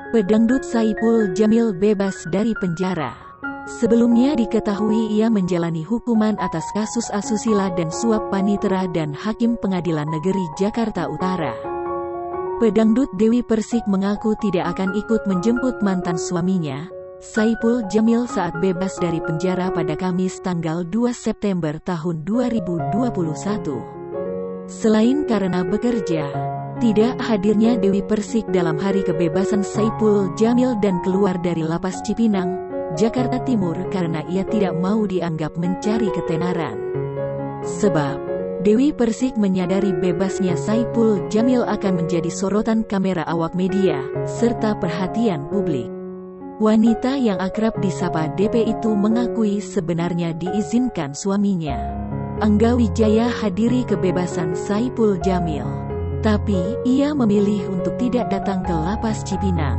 Pedangdut Saipul Jamil bebas dari penjara. Sebelumnya diketahui ia menjalani hukuman atas kasus asusila dan suap panitera dan Hakim Pengadilan Negeri Jakarta Utara. Pedangdut Dewi Persik mengaku tidak akan ikut menjemput mantan suaminya, Saipul Jamil saat bebas dari penjara pada Kamis tanggal 2 September tahun 2021. Selain karena bekerja, tidak hadirnya Dewi Persik dalam hari kebebasan Saipul Jamil dan keluar dari lapas Cipinang, Jakarta Timur karena ia tidak mau dianggap mencari ketenaran. Sebab, Dewi Persik menyadari bebasnya Saipul Jamil akan menjadi sorotan kamera awak media, serta perhatian publik. Wanita yang akrab disapa DP itu mengakui sebenarnya diizinkan suaminya, Angga Wijaya, hadiri kebebasan Saipul Jamil. Tapi, ia memilih untuk tidak datang ke lapas Cipinang.